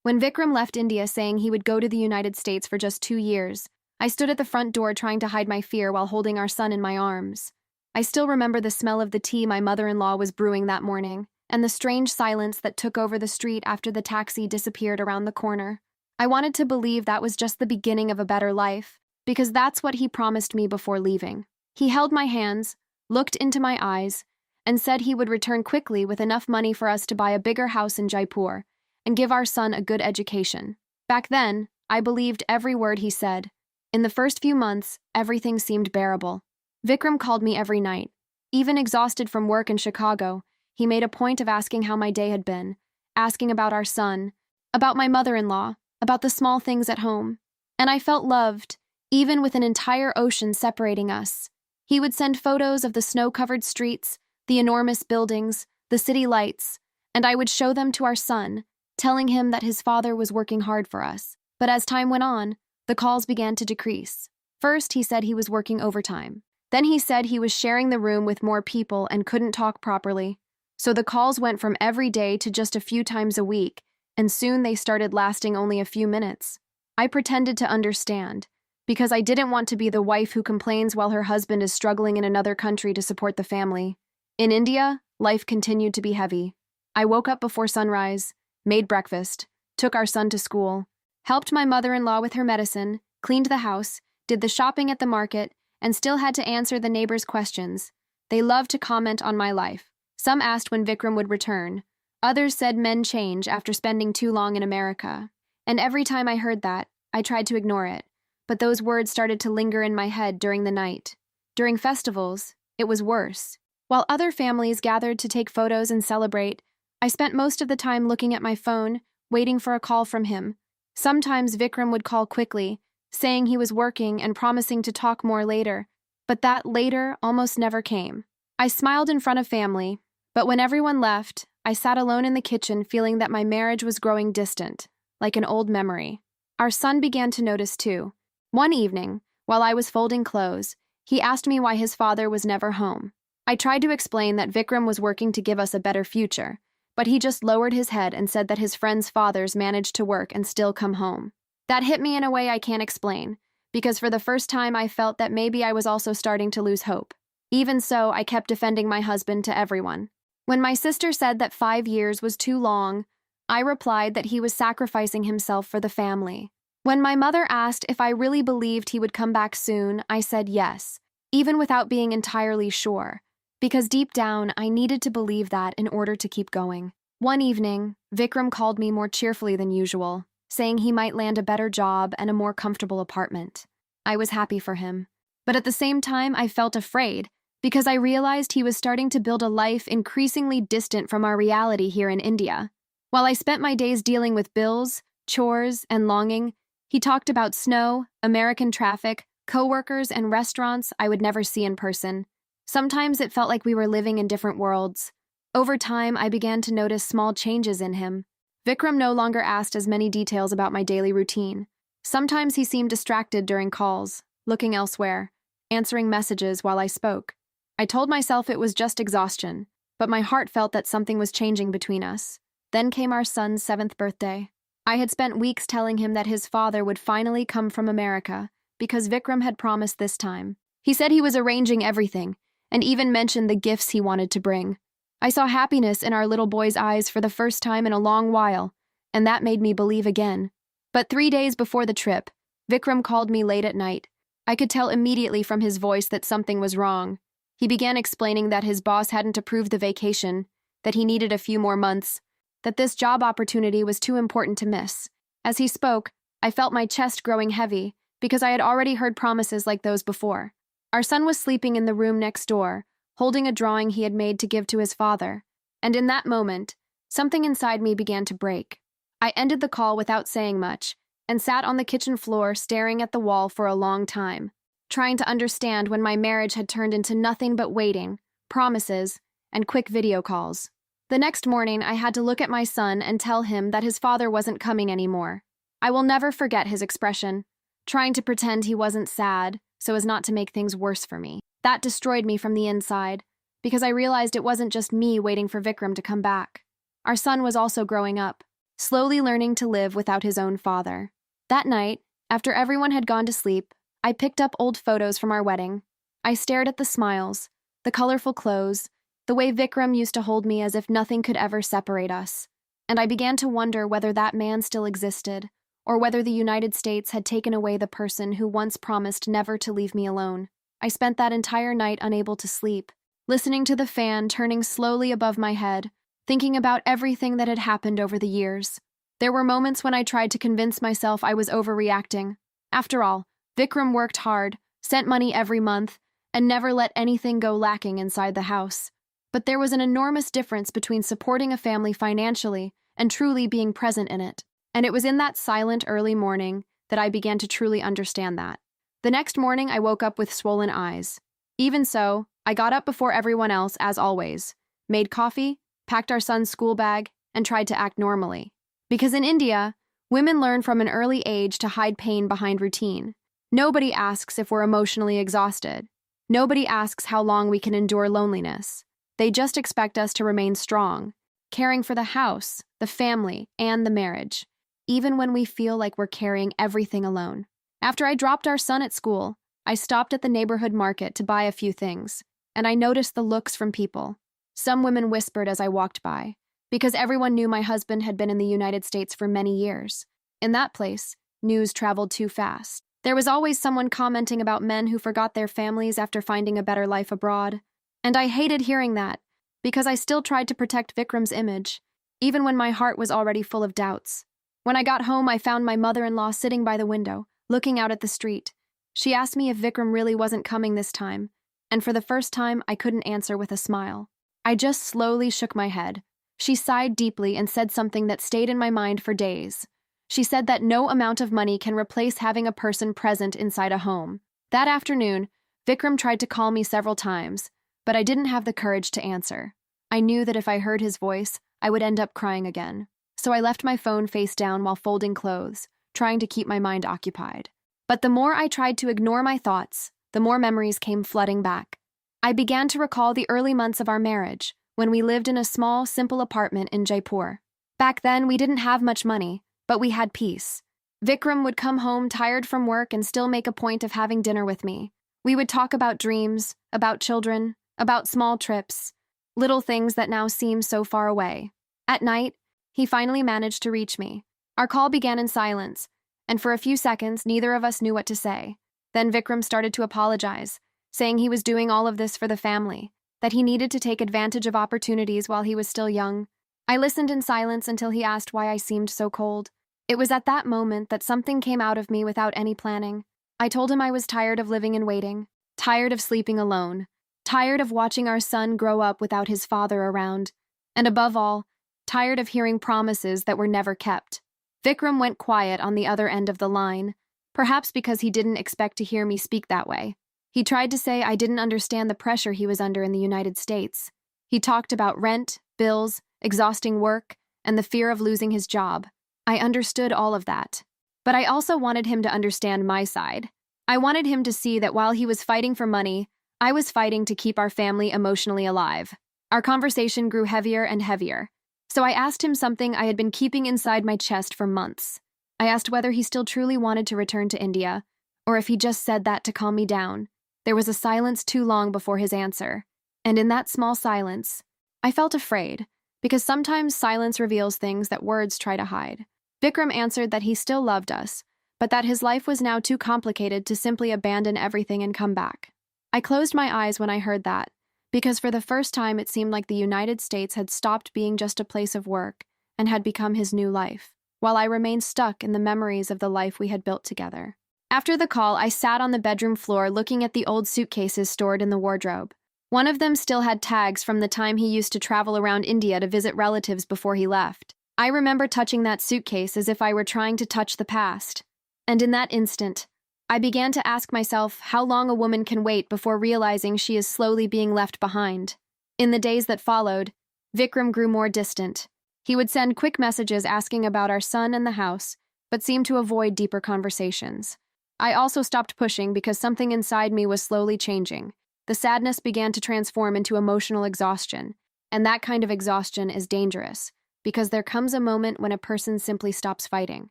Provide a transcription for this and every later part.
When Vikram left India saying he would go to the United States for just 2 years, I stood at the front door trying to hide my fear while holding our son in my arms. I still remember the smell of the tea my mother-in-law was brewing that morning, and the strange silence that took over the street after the taxi disappeared around the corner. I wanted to believe that was just the beginning of a better life, because that's what he promised me before leaving. He held my hands, looked into my eyes, and said he would return quickly with enough money for us to buy a bigger house in Jaipur and give our son a good education. Back then, I believed every word he said. In the first few months, everything seemed bearable. Vikram called me every night. Even exhausted from work in Chicago, he made a point of asking how my day had been, asking about our son, about my mother-in-law, about the small things at home. And I felt loved, even with an entire ocean separating us. He would send photos of the snow-covered streets, the enormous buildings, the city lights, and I would show them to our son, telling him that his father was working hard for us. But as time went on, the calls began to decrease. First, he said he was working overtime. Then he said he was sharing the room with more people and couldn't talk properly. So the calls went from every day to just a few times a week, and soon they started lasting only a few minutes. I pretended to understand, because I didn't want to be the wife who complains while her husband is struggling in another country to support the family. In India, life continued to be heavy. I woke up before sunrise, made breakfast, took our son to school, helped my mother-in-law with her medicine, cleaned the house, did the shopping at the market, and still had to answer the neighbors' questions. They loved to comment on my life. Some asked when Vikram would return. Others said men change after spending too long in America. And every time I heard that, I tried to ignore it. But those words started to linger in my head during the night. During festivals, it was worse. While other families gathered to take photos and celebrate, I spent most of the time looking at my phone, waiting for a call from him. Sometimes Vikram would call quickly, saying he was working and promising to talk more later, but that later almost never came. I smiled in front of family, but when everyone left, I sat alone in the kitchen feeling that my marriage was growing distant, like an old memory. Our son began to notice too. One evening, while I was folding clothes, he asked me why his father was never home. I tried to explain that Vikram was working to give us a better future, but he just lowered his head and said that his friends' fathers managed to work and still come home. That hit me in a way I can't explain, because for the first time I felt that maybe I was also starting to lose hope. Even so, I kept defending my husband to everyone. When my sister said that 5 years was too long, I replied that he was sacrificing himself for the family. When my mother asked if I really believed he would come back soon, I said yes, even without being entirely sure, because deep down I needed to believe that in order to keep going. One evening, Vikram called me more cheerfully than usual, saying he might land a better job and a more comfortable apartment. I was happy for him, but at the same time I felt afraid, because I realized he was starting to build a life increasingly distant from our reality here in India. While I spent my days dealing with bills, chores, and longing, he talked about snow, American traffic, coworkers, and restaurants I would never see in person. Sometimes it felt like we were living in different worlds. Over time, I began to notice small changes in him. Vikram no longer asked as many details about my daily routine. Sometimes he seemed distracted during calls, looking elsewhere, answering messages while I spoke. I told myself it was just exhaustion, but my heart felt that something was changing between us. Then came our son's 7th birthday. I had spent weeks telling him that his father would finally come from America, because Vikram had promised this time. He said he was arranging everything, and even mentioned the gifts he wanted to bring. I saw happiness in our little boy's eyes for the first time in a long while, and that made me believe again. But 3 days before the trip, Vikram called me late at night. I could tell immediately from his voice that something was wrong. He began explaining that his boss hadn't approved the vacation, that he needed a few more months, that this job opportunity was too important to miss. As he spoke, I felt my chest growing heavy, because I had already heard promises like those before. Our son was sleeping in the room next door, holding a drawing he had made to give to his father, and in that moment, something inside me began to break. I ended the call without saying much, and sat on the kitchen floor staring at the wall for a long time, trying to understand when my marriage had turned into nothing but waiting, promises, and quick video calls. The next morning, I had to look at my son and tell him that his father wasn't coming anymore. I will never forget his expression, trying to pretend he wasn't sad so as not to make things worse for me. That destroyed me from the inside, because I realized it wasn't just me waiting for Vikram to come back. Our son was also growing up. slowly learning to live without his own father. That night, after everyone had gone to sleep, I picked up old photos from our wedding. I stared at the smiles, the colorful clothes, the way Vikram used to hold me as if nothing could ever separate us. And I began to wonder whether that man still existed, or whether the United States had taken away the person who once promised never to leave me alone. I spent that entire night unable to sleep, listening to the fan turning slowly above my head, thinking about everything that had happened over the years. There were moments when I tried to convince myself I was overreacting. After all, Vikram worked hard, sent money every month, and never let anything go lacking inside the house. But there was an enormous difference between supporting a family financially and truly being present in it. And it was in that silent early morning that I began to truly understand that. The next morning, I woke up with swollen eyes. Even so, I got up before everyone else, as always, made coffee, packed our son's school bag, and tried to act normally. Because in India, women learn from an early age to hide pain behind routine. Nobody asks if we're emotionally exhausted. Nobody asks how long we can endure loneliness. They just expect us to remain strong, caring for the house, the family, and the marriage, even when we feel like we're carrying everything alone. After I dropped our son at school, I stopped at the neighborhood market to buy a few things, and I noticed the looks from people. Some women whispered as I walked by, because everyone knew my husband had been in the United States for many years. In that place, news traveled too fast. There was always someone commenting about men who forgot their families after finding a better life abroad. And I hated hearing that, because I still tried to protect Vikram's image, even when my heart was already full of doubts. When I got home, I found my mother-in-law sitting by the window, looking out at the street. She asked me if Vikram really wasn't coming this time, and for the first time, I couldn't answer with a smile. I just slowly shook my head. She sighed deeply and said something that stayed in my mind for days. She said that no amount of money can replace having a person present inside a home. That afternoon, Vikram tried to call me several times, but I didn't have the courage to answer. I knew that if I heard his voice, I would end up crying again. So I left my phone face down while folding clothes, trying to keep my mind occupied. But the more I tried to ignore my thoughts, the more memories came flooding back. I began to recall the early months of our marriage, when we lived in a small, simple apartment in Jaipur. Back then, we didn't have much money, but we had peace. Vikram would come home tired from work and still make a point of having dinner with me. We would talk about dreams, about children, about small trips, little things that now seem so far away. At night, he finally managed to reach me. Our call began in silence, and for a few seconds, neither of us knew what to say. Then Vikram started to apologize, saying he was doing all of this for the family, that he needed to take advantage of opportunities while he was still young. I listened in silence until he asked why I seemed so cold. It was at that moment that something came out of me without any planning. I told him I was tired of living and waiting, tired of sleeping alone, tired of watching our son grow up without his father around, and above all, tired of hearing promises that were never kept. Vikram went quiet on the other end of the line, perhaps because he didn't expect to hear me speak that way. He tried to say I didn't understand the pressure he was under in the United States. He talked about rent, bills, exhausting work, and the fear of losing his job. I understood all of that. But I also wanted him to understand my side. I wanted him to see that while he was fighting for money, I was fighting to keep our family emotionally alive. Our conversation grew heavier and heavier. So I asked him something I had been keeping inside my chest for months. I asked whether he still truly wanted to return to India, or if he just said that to calm me down. There was a silence too long before his answer, and in that small silence, I felt afraid, because sometimes silence reveals things that words try to hide. Vikram answered that he still loved us, but that his life was now too complicated to simply abandon everything and come back. I closed my eyes when I heard that, because for the first time it seemed like the United States had stopped being just a place of work and had become his new life, while I remained stuck in the memories of the life we had built together. After the call, I sat on the bedroom floor looking at the old suitcases stored in the wardrobe. One of them still had tags from the time he used to travel around India to visit relatives before he left. I remember touching that suitcase as if I were trying to touch the past. And in that instant, I began to ask myself how long a woman can wait before realizing she is slowly being left behind. In the days that followed, Vikram grew more distant. He would send quick messages asking about our son and the house, but seemed to avoid deeper conversations. I also stopped pushing because something inside me was slowly changing. The sadness began to transform into emotional exhaustion, and that kind of exhaustion is dangerous, because there comes a moment when a person simply stops fighting.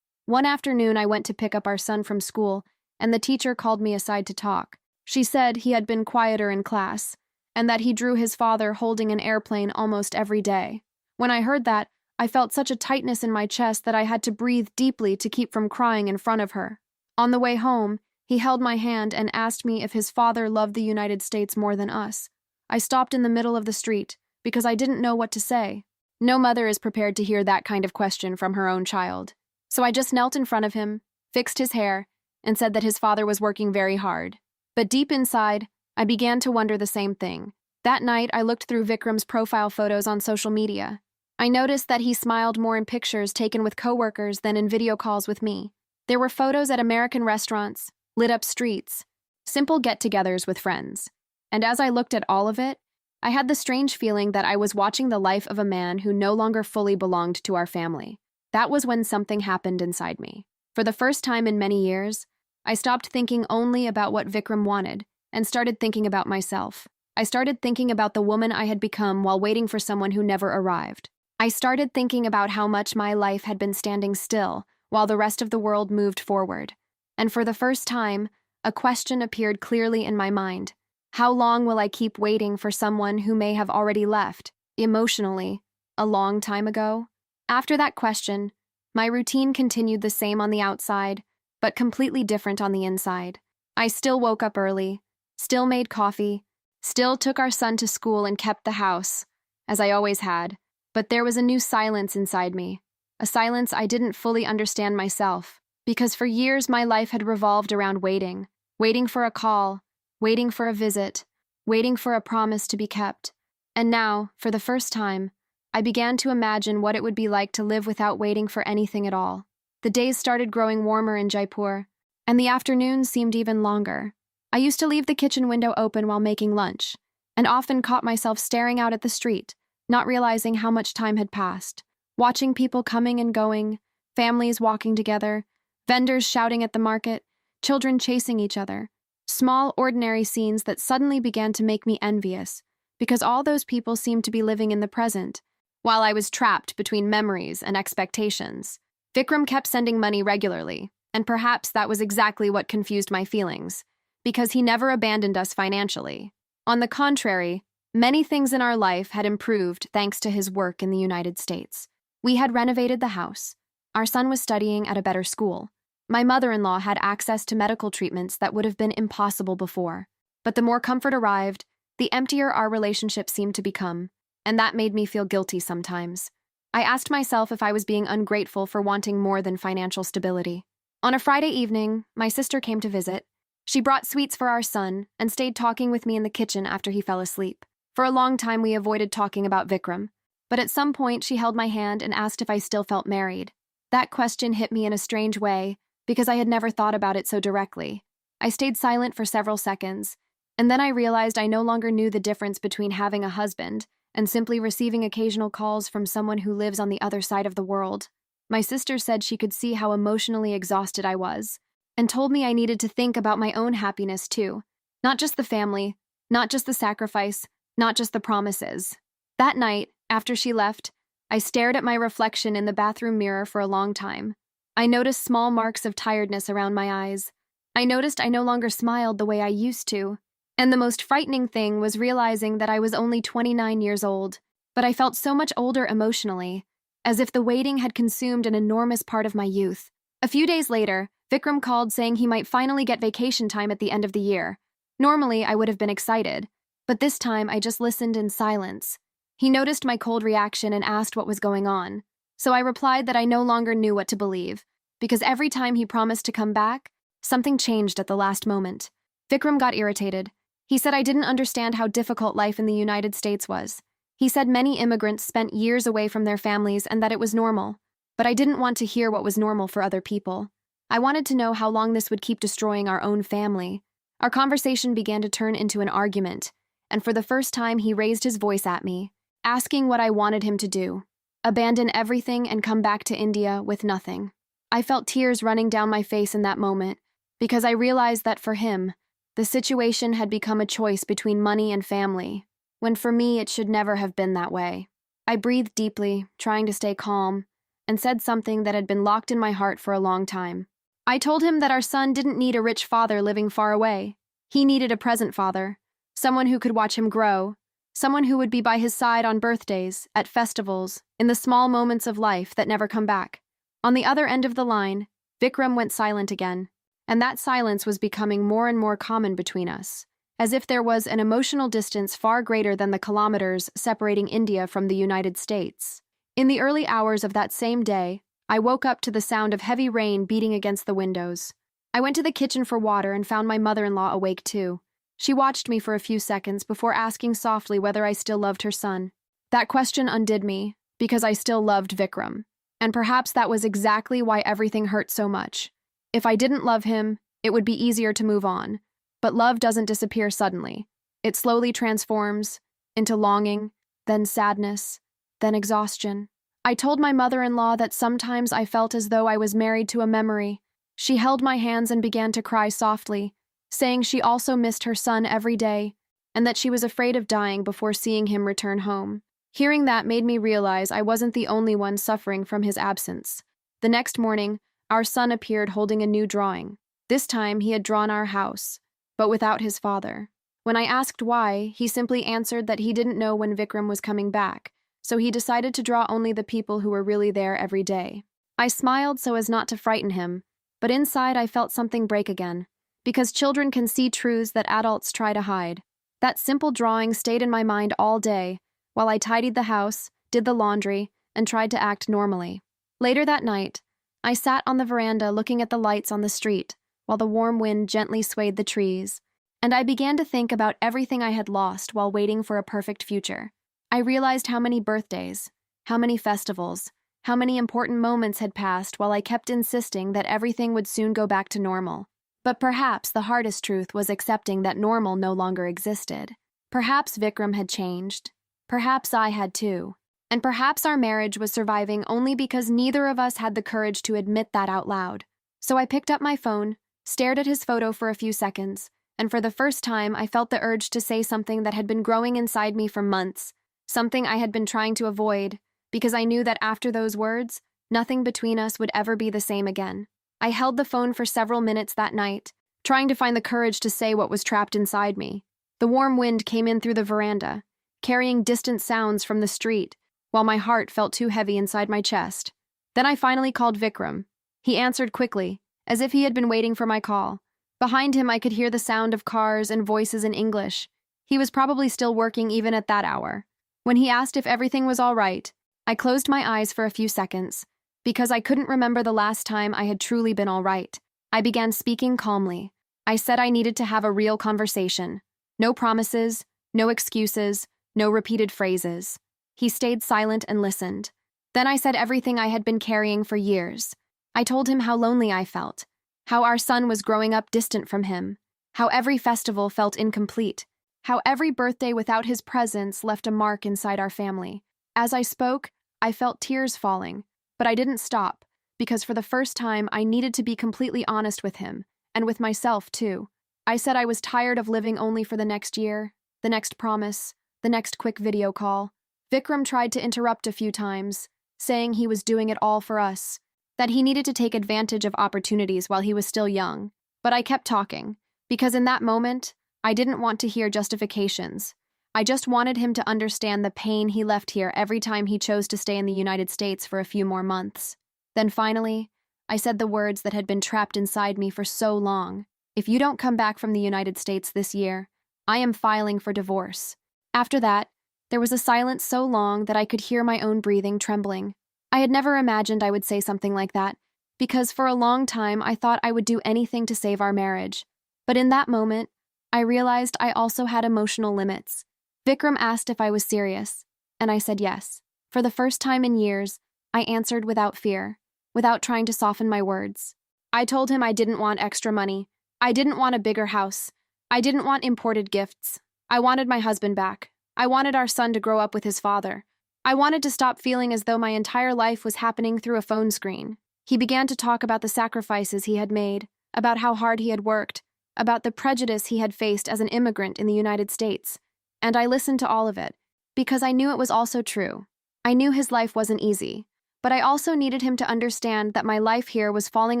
One afternoon, I went to pick up our son from school, and the teacher called me aside to talk. She said he had been quieter in class, and that he drew his father holding an airplane almost every day. When I heard that, I felt such a tightness in my chest that I had to breathe deeply to keep from crying in front of her. On the way home, he held my hand and asked me if his father loved the United States more than us. I stopped in the middle of the street because I didn't know what to say. No mother is prepared to hear that kind of question from her own child. So I just knelt in front of him, fixed his hair, and said that his father was working very hard. But deep inside, I began to wonder the same thing. That night, I looked through Vikram's profile photos on social media. I noticed that he smiled more in pictures taken with coworkers than in video calls with me. There were photos at American restaurants, lit-up streets, simple get-togethers with friends. And as I looked at all of it, I had the strange feeling that I was watching the life of a man who no longer fully belonged to our family. That was when something happened inside me. For the first time in many years, I stopped thinking only about what Vikram wanted and started thinking about myself. I started thinking about the woman I had become while waiting for someone who never arrived. I started thinking about how much my life had been standing still while the rest of the world moved forward. And for the first time, a question appeared clearly in my mind. How long will I keep waiting for someone who may have already left, emotionally, a long time ago? After that question, my routine continued the same on the outside, but completely different on the inside. I still woke up early, still made coffee, still took our son to school and kept the house, as I always had. But there was a new silence inside me, a silence I didn't fully understand myself, because for years my life had revolved around waiting, waiting for a call, waiting for a visit, waiting for a promise to be kept. And now, for the first time, I began to imagine what it would be like to live without waiting for anything at all. The days started growing warmer in Jaipur, and the afternoons seemed even longer. I used to leave the kitchen window open while making lunch, and often caught myself staring out at the street, not realizing how much time had passed, watching people coming and going, families walking together, vendors shouting at the market, children chasing each other. Small, ordinary scenes that suddenly began to make me envious, because all those people seemed to be living in the present, while I was trapped between memories and expectations. Vikram kept sending money regularly, and perhaps that was exactly what confused my feelings, because he never abandoned us financially. On the contrary, many things in our life had improved thanks to his work in the United States. We had renovated the house. Our son was studying at a better school. My mother-in-law had access to medical treatments that would have been impossible before. But the more comfort arrived, the emptier our relationship seemed to become, and that made me feel guilty sometimes. I asked myself if I was being ungrateful for wanting more than financial stability. On a Friday evening, my sister came to visit. She brought sweets for our son and stayed talking with me in the kitchen after he fell asleep. For a long time, we avoided talking about Vikram, but at some point, she held my hand and asked if I still felt married. That question hit me in a strange way, because I had never thought about it so directly. I stayed silent for several seconds, and then I realized I no longer knew the difference between having a husband and simply receiving occasional calls from someone who lives on the other side of the world. My sister said she could see how emotionally exhausted I was, and told me I needed to think about my own happiness too. Not just the family, not just the sacrifice, not just the promises. That night, after she left, I stared at my reflection in the bathroom mirror for a long time. I noticed small marks of tiredness around my eyes. I noticed I no longer smiled the way I used to. And the most frightening thing was realizing that I was only 29 years old, but I felt so much older emotionally, as if the waiting had consumed an enormous part of my youth. A few days later, Vikram called saying he might finally get vacation time at the end of the year. Normally, I would have been excited, but this time I just listened in silence. He noticed my cold reaction and asked what was going on. So I replied that I no longer knew what to believe, because every time he promised to come back, something changed at the last moment. Vikram got irritated. He said I didn't understand how difficult life in the United States was. He said many immigrants spent years away from their families and that it was normal. But I didn't want to hear what was normal for other people. I wanted to know how long this would keep destroying our own family. Our conversation began to turn into an argument, and for the first time he raised his voice at me, asking what I wanted him to do. Abandon everything and come back to India with nothing. I felt tears running down my face in that moment, because I realized that for him, the situation had become a choice between money and family, when for me it should never have been that way. I breathed deeply, trying to stay calm, and said something that had been locked in my heart for a long time. I told him that our son didn't need a rich father living far away. He needed a present father, someone who could watch him grow, someone who would be by his side on birthdays, at festivals, in the small moments of life that never come back. On the other end of the line, Vikram went silent again, and that silence was becoming more and more common between us, as if there was an emotional distance far greater than the kilometers separating India from the United States. In the early hours of that same day, I woke up to the sound of heavy rain beating against the windows. I went to the kitchen for water and found my mother-in-law awake too. She watched me for a few seconds before asking softly whether I still loved her son. That question undid me, because I still loved Vikram. And perhaps that was exactly why everything hurt so much. If I didn't love him, it would be easier to move on. But love doesn't disappear suddenly. It slowly transforms into longing, then sadness, then exhaustion. I told my mother-in-law that sometimes I felt as though I was married to a memory. She held my hands and began to cry softly, saying she also missed her son every day, and that she was afraid of dying before seeing him return home. Hearing that made me realize I wasn't the only one suffering from his absence. The next morning, our son appeared holding a new drawing. This time he had drawn our house, but without his father. When I asked why, he simply answered that he didn't know when Vikram was coming back, so he decided to draw only the people who were really there every day. I smiled so as not to frighten him, but inside I felt something break again, because children can see truths that adults try to hide. That simple drawing stayed in my mind all day, while I tidied the house, did the laundry, and tried to act normally. Later that night, I sat on the veranda looking at the lights on the street, while the warm wind gently swayed the trees, and I began to think about everything I had lost while waiting for a perfect future. I realized how many birthdays, how many festivals, how many important moments had passed while I kept insisting that everything would soon go back to normal. But perhaps the hardest truth was accepting that normal no longer existed. Perhaps Vikram had changed. Perhaps I had too. And perhaps our marriage was surviving only because neither of us had the courage to admit that out loud. So I picked up my phone, stared at his photo for a few seconds, and for the first time I felt the urge to say something that had been growing inside me for months, something I had been trying to avoid, because I knew that after those words, nothing between us would ever be the same again. I held the phone for several minutes that night, trying to find the courage to say what was trapped inside me. The warm wind came in through the veranda, carrying distant sounds from the street, while my heart felt too heavy inside my chest. Then I finally called Vikram. He answered quickly, as if he had been waiting for my call. Behind him I could hear the sound of cars and voices in English. He was probably still working even at that hour. When he asked if everything was all right, I closed my eyes for a few seconds, because I couldn't remember the last time I had truly been all right. I began speaking calmly. I said I needed to have a real conversation. No promises, no excuses, no repeated phrases. He stayed silent and listened. Then I said everything I had been carrying for years. I told him how lonely I felt, how our son was growing up distant from him, how every festival felt incomplete, how every birthday without his presence left a mark inside our family. As I spoke, I felt tears falling, but I didn't stop, because for the first time I needed to be completely honest with him, and with myself too. I said I was tired of living only for the next year, the next promise, the next quick video call. Vikram tried to interrupt a few times, saying he was doing it all for us, that he needed to take advantage of opportunities while he was still young. But I kept talking, because in that moment, I didn't want to hear justifications. I just wanted him to understand the pain he left here every time he chose to stay in the United States for a few more months. Then finally, I said the words that had been trapped inside me for so long. If you don't come back from the United States this year, I am filing for divorce. After that, there was a silence so long that I could hear my own breathing trembling. I had never imagined I would say something like that, because for a long time I thought I would do anything to save our marriage. But in that moment, I realized I also had emotional limits. Vikram asked if I was serious, and I said yes. For the first time in years, I answered without fear, without trying to soften my words. I told him I didn't want extra money. I didn't want a bigger house. I didn't want imported gifts. I wanted my husband back. I wanted our son to grow up with his father. I wanted to stop feeling as though my entire life was happening through a phone screen. He began to talk about the sacrifices he had made, about how hard he had worked, about the prejudice he had faced as an immigrant in the United States. And I listened to all of it, because I knew it was also true. I knew his life wasn't easy, but I also needed him to understand that my life here was falling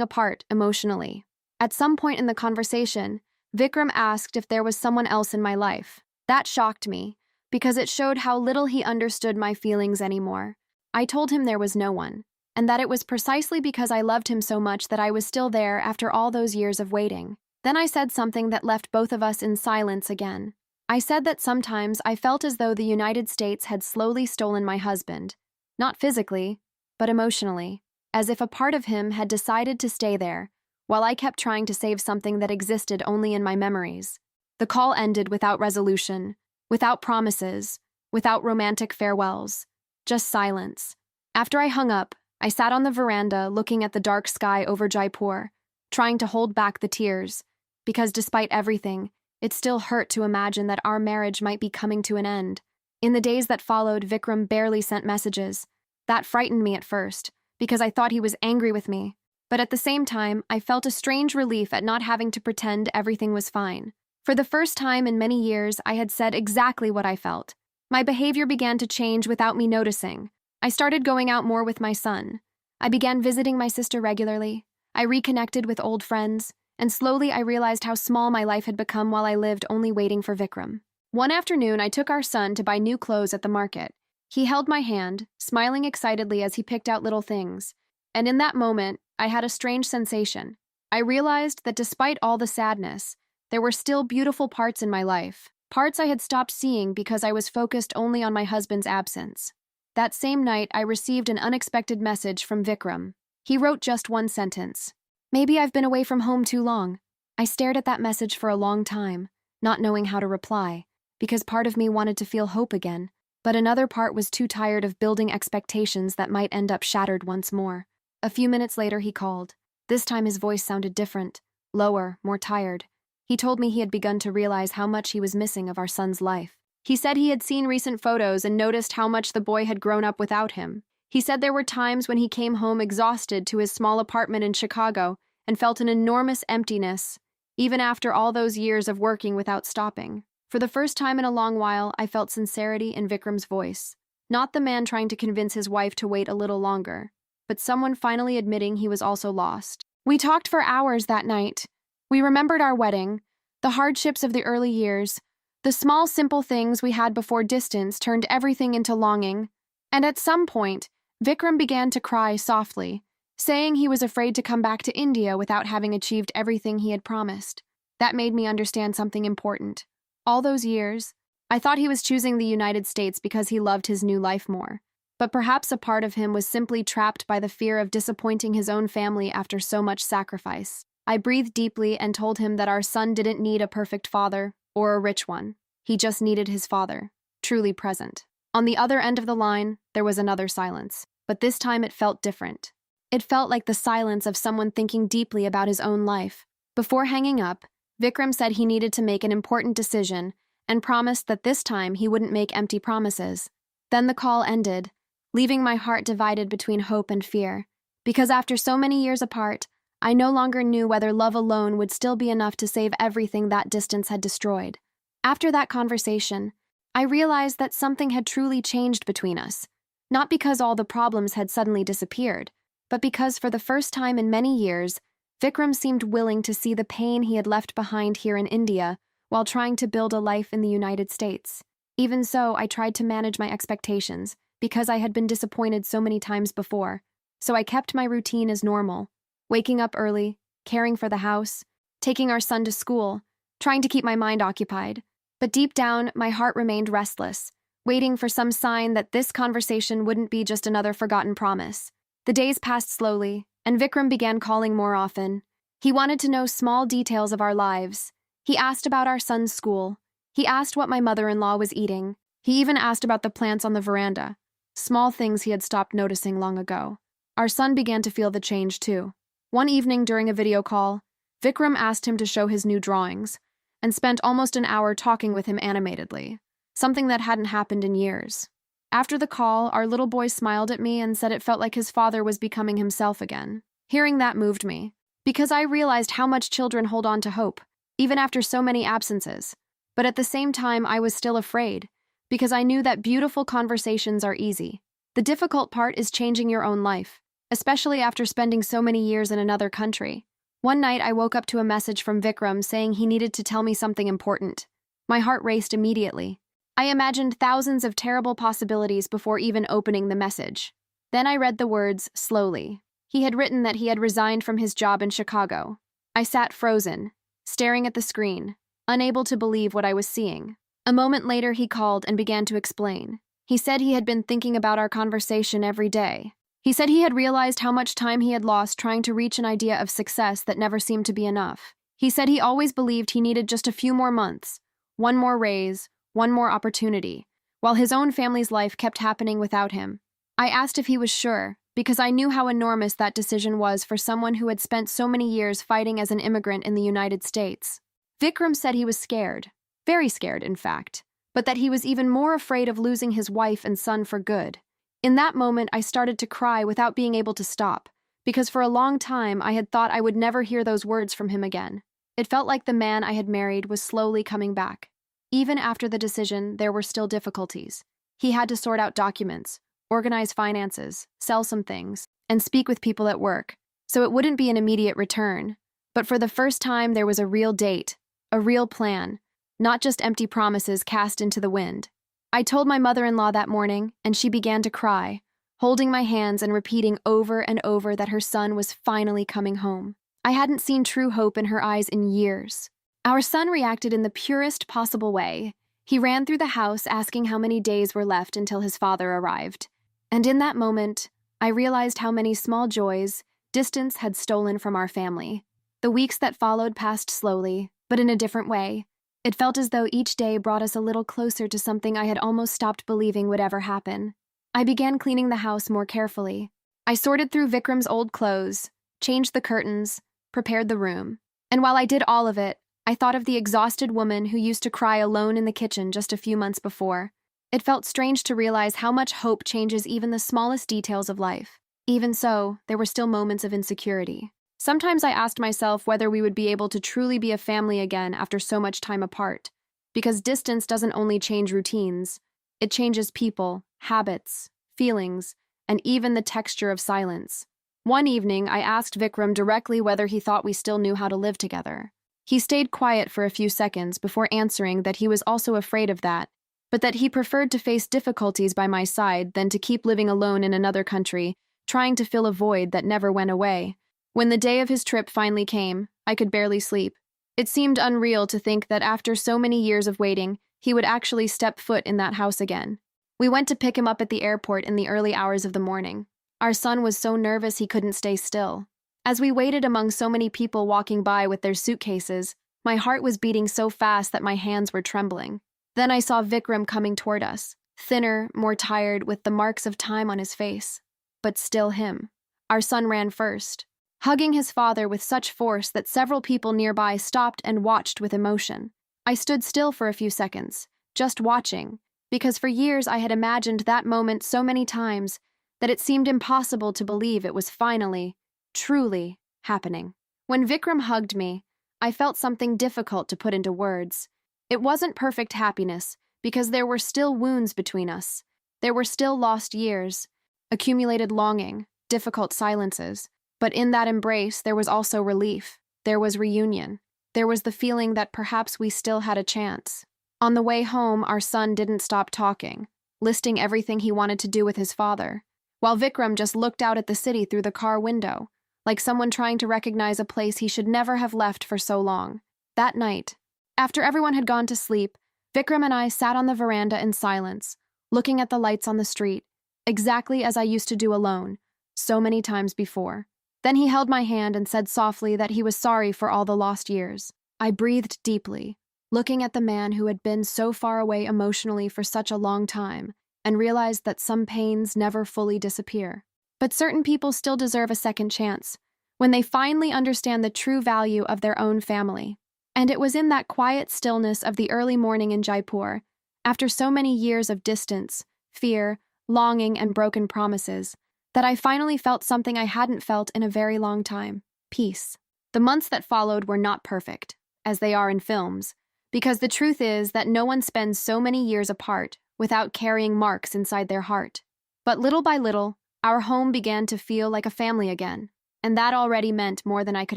apart emotionally. At some point in the conversation, Vikram asked if there was someone else in my life. That shocked me, because it showed how little he understood my feelings anymore. I told him there was no one, and that it was precisely because I loved him so much that I was still there after all those years of waiting. Then I said something that left both of us in silence again. I said that sometimes I felt as though the United States had slowly stolen my husband, not physically, but emotionally, as if a part of him had decided to stay there, while I kept trying to save something that existed only in my memories. The call ended without resolution, without promises, without romantic farewells, just silence. After I hung up, I sat on the veranda looking at the dark sky over Jaipur, trying to hold back the tears, because despite everything, it still hurt to imagine that our marriage might be coming to an end. In the days that followed, Vikram barely sent messages. That frightened me at first, because I thought he was angry with me. But at the same time, I felt a strange relief at not having to pretend everything was fine. For the first time in many years, I had said exactly what I felt. My behavior began to change without me noticing. I started going out more with my son. I began visiting my sister regularly. I reconnected with old friends, and slowly I realized how small my life had become while I lived only waiting for Vikram. One afternoon, I took our son to buy new clothes at the market. He held my hand, smiling excitedly as he picked out little things. And in that moment, I had a strange sensation. I realized that despite all the sadness, there were still beautiful parts in my life, parts I had stopped seeing because I was focused only on my husband's absence. That same night, I received an unexpected message from Vikram. He wrote just one sentence. "Maybe I've been away from home too long." I stared at that message for a long time, not knowing how to reply, because part of me wanted to feel hope again, but another part was too tired of building expectations that might end up shattered once more. A few minutes later, he called. This time his voice sounded different, lower, more tired. He told me he had begun to realize how much he was missing of our son's life. He said he had seen recent photos and noticed how much the boy had grown up without him. He said there were times when he came home exhausted to his small apartment in Chicago and felt an enormous emptiness, even after all those years of working without stopping. For the first time in a long while, I felt sincerity in Vikram's voice. Not the man trying to convince his wife to wait a little longer, but someone finally admitting he was also lost. We talked for hours that night. We remembered our wedding, the hardships of the early years, the small, simple things we had before distance turned everything into longing. And at some point, Vikram began to cry softly, saying he was afraid to come back to India without having achieved everything he had promised. That made me understand something important. All those years, I thought he was choosing the United States because he loved his new life more. But perhaps a part of him was simply trapped by the fear of disappointing his own family after so much sacrifice. I breathed deeply and told him that our son didn't need a perfect father or a rich one. He just needed his father, truly present. On the other end of the line, there was another silence, but this time it felt different. It felt like the silence of someone thinking deeply about his own life. Before hanging up, Vikram said he needed to make an important decision and promised that this time he wouldn't make empty promises. Then the call ended, leaving my heart divided between hope and fear, because after so many years apart, I no longer knew whether love alone would still be enough to save everything that distance had destroyed. After that conversation, I realized that something had truly changed between us, not because all the problems had suddenly disappeared, but because for the first time in many years, Vikram seemed willing to see the pain he had left behind here in India while trying to build a life in the United States. Even so, I tried to manage my expectations because I had been disappointed so many times before, so I kept my routine as normal, waking up early, caring for the house, taking our son to school, trying to keep my mind occupied. But deep down, my heart remained restless, waiting for some sign that this conversation wouldn't be just another forgotten promise. The days passed slowly, and Vikram began calling more often. He wanted to know small details of our lives. He asked about our son's school. He asked what my mother-in-law was eating. He even asked about the plants on the veranda, small things he had stopped noticing long ago. Our son began to feel the change too. One evening during a video call, Vikram asked him to show his new drawings, and spent almost an hour talking with him animatedly, something that hadn't happened in years. After the call, our little boy smiled at me and said it felt like his father was becoming himself again. Hearing that moved me, because I realized how much children hold on to hope, even after so many absences. But at the same time, I was still afraid, because I knew that beautiful conversations are easy, The difficult part is changing your own life, especially after spending so many years in another country. One night, I woke up to a message from Vikram saying he needed to tell me something important. My heart raced immediately. I imagined thousands of terrible possibilities before even opening the message. Then I read the words slowly. He had written that he had resigned from his job in Chicago. I sat frozen, staring at the screen, unable to believe what I was seeing. A moment later, he called and began to explain. He said he had been thinking about our conversation every day. He said he had realized how much time he had lost trying to reach an idea of success that never seemed to be enough. He said he always believed he needed just a few more months, one more raise, one more opportunity, while his own family's life kept happening without him. I asked if he was sure, because I knew how enormous that decision was for someone who had spent so many years fighting as an immigrant in the United States. Vikram said he was scared, very scared in fact, but that he was even more afraid of losing his wife and son for good. In that moment, I started to cry without being able to stop, because for a long time I had thought I would never hear those words from him again. It felt like the man I had married was slowly coming back. Even after the decision, there were still difficulties. He had to sort out documents, organize finances, sell some things, and speak with people at work, so it wouldn't be an immediate return. But for the first time, there was a real date, a real plan, not just empty promises cast into the wind. I told my mother-in-law that morning, and she began to cry, holding my hands and repeating over and over that her son was finally coming home. I hadn't seen true hope in her eyes in years. Our son reacted in the purest possible way. He ran through the house asking how many days were left until his father arrived. And in that moment, I realized how many small joys distance had stolen from our family. The weeks that followed passed slowly, but in a different way. It felt as though each day brought us a little closer to something I had almost stopped believing would ever happen. I began cleaning the house more carefully. I sorted through Vikram's old clothes, changed the curtains, prepared the room. And while I did all of it, I thought of the exhausted woman who used to cry alone in the kitchen just a few months before. It felt strange to realize how much hope changes even the smallest details of life. Even so, there were still moments of insecurity. Sometimes I asked myself whether we would be able to truly be a family again after so much time apart. Because distance doesn't only change routines, it changes people, habits, feelings, and even the texture of silence. One evening, I asked Vikram directly whether he thought we still knew how to live together. He stayed quiet for a few seconds before answering that he was also afraid of that, but that he preferred to face difficulties by my side than to keep living alone in another country, trying to fill a void that never went away. When the day of his trip finally came, I could barely sleep. It seemed unreal to think that after so many years of waiting, he would actually step foot in that house again. We went to pick him up at the airport in the early hours of the morning. Our son was so nervous he couldn't stay still. As we waited among so many people walking by with their suitcases, my heart was beating so fast that my hands were trembling. Then I saw Vikram coming toward us, thinner, more tired, with the marks of time on his face. But still him. Our son ran first, hugging his father with such force that several people nearby stopped and watched with emotion. I stood still for a few seconds, just watching, because for years I had imagined that moment so many times that it seemed impossible to believe it was finally, truly, happening. When Vikram hugged me, I felt something difficult to put into words. It wasn't perfect happiness, because there were still wounds between us. There were still lost years, accumulated longing, difficult silences. But in that embrace, there was also relief. There was reunion. There was the feeling that perhaps we still had a chance. On the way home, our son didn't stop talking, listing everything he wanted to do with his father, while Vikram just looked out at the city through the car window, like someone trying to recognize a place he should never have left for so long. That night, after everyone had gone to sleep, Vikram and I sat on the veranda in silence, looking at the lights on the street, exactly as I used to do alone, so many times before. Then he held my hand and said softly that he was sorry for all the lost years. I breathed deeply, looking at the man who had been so far away emotionally for such a long time, and realized that some pains never fully disappear. But certain people still deserve a second chance, when they finally understand the true value of their own family. And it was in that quiet stillness of the early morning in Jaipur, after so many years of distance, fear, longing, and broken promises, that I finally felt something I hadn't felt in a very long time: peace. The months that followed were not perfect, as they are in films, because the truth is that no one spends so many years apart without carrying marks inside their heart. But little by little, our home began to feel like a family again, and that already meant more than I could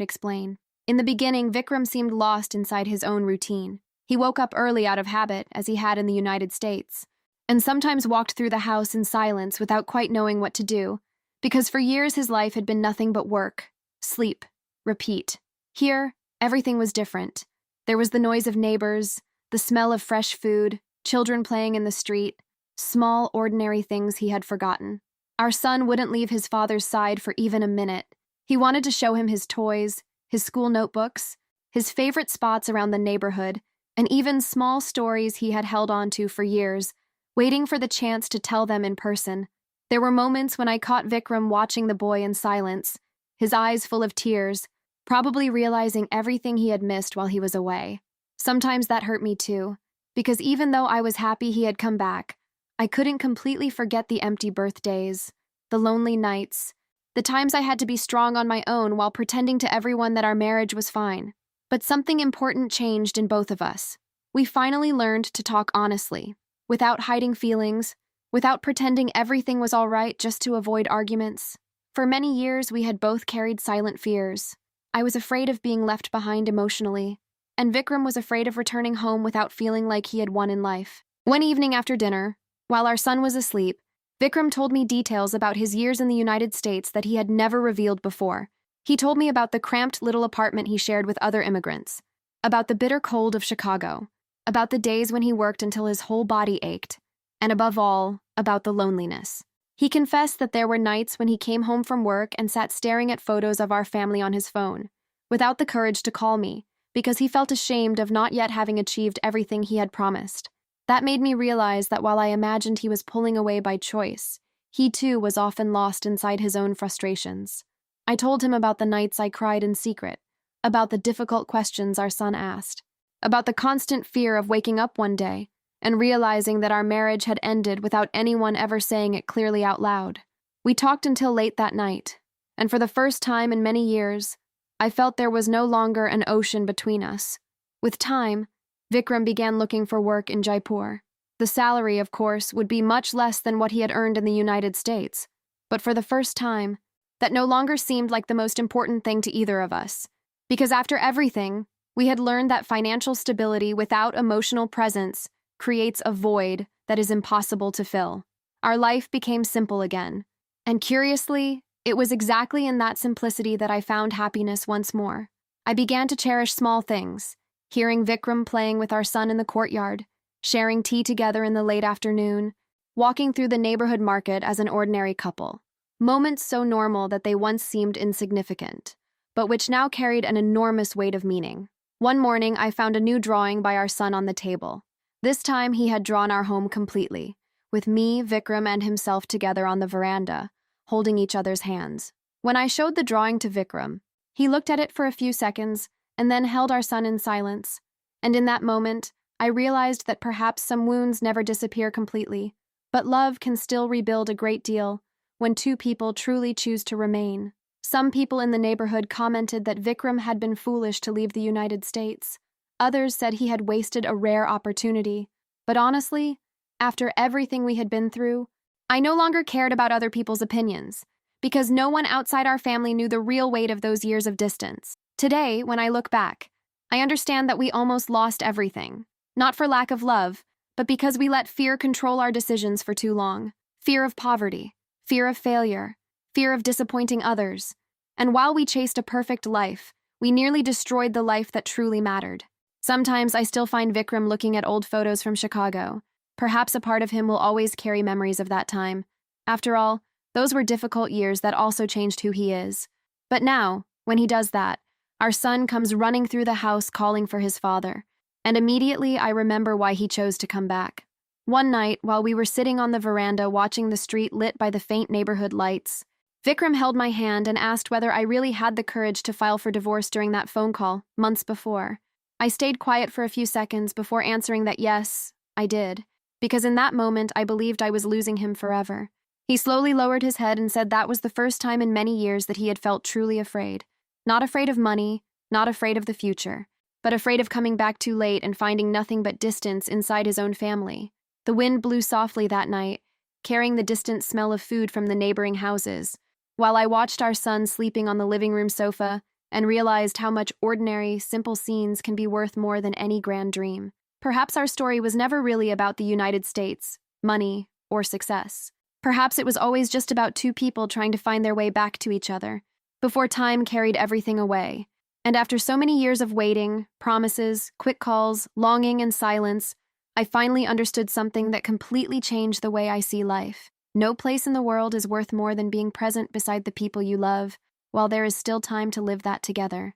explain. In the beginning, Vikram seemed lost inside his own routine. He woke up early out of habit, as he had in the United States, and sometimes walked through the house in silence without quite knowing what to do, because for years his life had been nothing but work, sleep, repeat. Here, everything was different. There was the noise of neighbors, the smell of fresh food, children playing in the street, small, ordinary things he had forgotten. Our son wouldn't leave his father's side for even a minute. He wanted to show him his toys, his school notebooks, his favorite spots around the neighborhood, and even small stories he had held on to for years, waiting for the chance to tell them in person. There were moments when I caught Vikram watching the boy in silence, his eyes full of tears, probably realizing everything he had missed while he was away. Sometimes that hurt me too, because even though I was happy he had come back, I couldn't completely forget the empty birthdays, the lonely nights, the times I had to be strong on my own while pretending to everyone that our marriage was fine. But something important changed in both of us. We finally learned to talk honestly, without hiding feelings, without pretending everything was all right just to avoid arguments. For many years, we had both carried silent fears. I was afraid of being left behind emotionally, and Vikram was afraid of returning home without feeling like he had won in life. One evening after dinner, while our son was asleep, Vikram told me details about his years in the United States that he had never revealed before. He told me about the cramped little apartment he shared with other immigrants, about the bitter cold of Chicago, about the days when he worked until his whole body ached, and above all, about the loneliness. He confessed that there were nights when he came home from work and sat staring at photos of our family on his phone, without the courage to call me, because he felt ashamed of not yet having achieved everything he had promised. That made me realize that while I imagined he was pulling away by choice, he too was often lost inside his own frustrations. I told him about the nights I cried in secret, about the difficult questions our son asked, about the constant fear of waking up one day and realizing that our marriage had ended without anyone ever saying it clearly out loud. We talked until late that night, and for the first time in many years, I felt there was no longer an ocean between us. With time, Vikram began looking for work in Jaipur. The salary, of course, would be much less than what he had earned in the United States, but for the first time, that no longer seemed like the most important thing to either of us, because after everything, we had learned that financial stability without emotional presence creates a void that is impossible to fill. Our life became simple again, and curiously, it was exactly in that simplicity that I found happiness once more. I began to cherish small things, hearing Vikram playing with our son in the courtyard, sharing tea together in the late afternoon, walking through the neighborhood market as an ordinary couple. Moments so normal that they once seemed insignificant, but which now carried an enormous weight of meaning. One morning, I found a new drawing by our son on the table. This time, he had drawn our home completely, with me, Vikram, and himself together on the veranda, holding each other's hands. When I showed the drawing to Vikram, he looked at it for a few seconds and then held our son in silence. And in that moment, I realized that perhaps some wounds never disappear completely, but love can still rebuild a great deal when two people truly choose to remain. Some people in the neighborhood commented that Vikram had been foolish to leave the United States. Others said he had wasted a rare opportunity. But honestly, after everything we had been through, I no longer cared about other people's opinions, because no one outside our family knew the real weight of those years of distance. Today, when I look back, I understand that we almost lost everything, not for lack of love, but because we let fear control our decisions for too long. Fear of poverty, fear of failure, fear of disappointing others. And while we chased a perfect life, we nearly destroyed the life that truly mattered. Sometimes I still find Vikram looking at old photos from Chicago. Perhaps a part of him will always carry memories of that time. After all, those were difficult years that also changed who he is. But now, when he does that, our son comes running through the house calling for his father. And immediately I remember why he chose to come back. One night, while we were sitting on the veranda watching the street lit by the faint neighborhood lights, Vikram held my hand and asked whether I really had the courage to file for divorce during that phone call, months before. I stayed quiet for a few seconds before answering that yes, I did, because in that moment I believed I was losing him forever. He slowly lowered his head and said that was the first time in many years that he had felt truly afraid. Not afraid of money, not afraid of the future, but afraid of coming back too late and finding nothing but distance inside his own family. The wind blew softly that night, carrying the distant smell of food from the neighboring houses, while I watched our son sleeping on the living room sofa and realized how much ordinary, simple scenes can be worth more than any grand dream. Perhaps our story was never really about the United States, money, or success. Perhaps it was always just about two people trying to find their way back to each other, before time carried everything away. And after so many years of waiting, promises, quick calls, longing, and silence, I finally understood something that completely changed the way I see life. No place in the world is worth more than being present beside the people you love, while there is still time to live that together.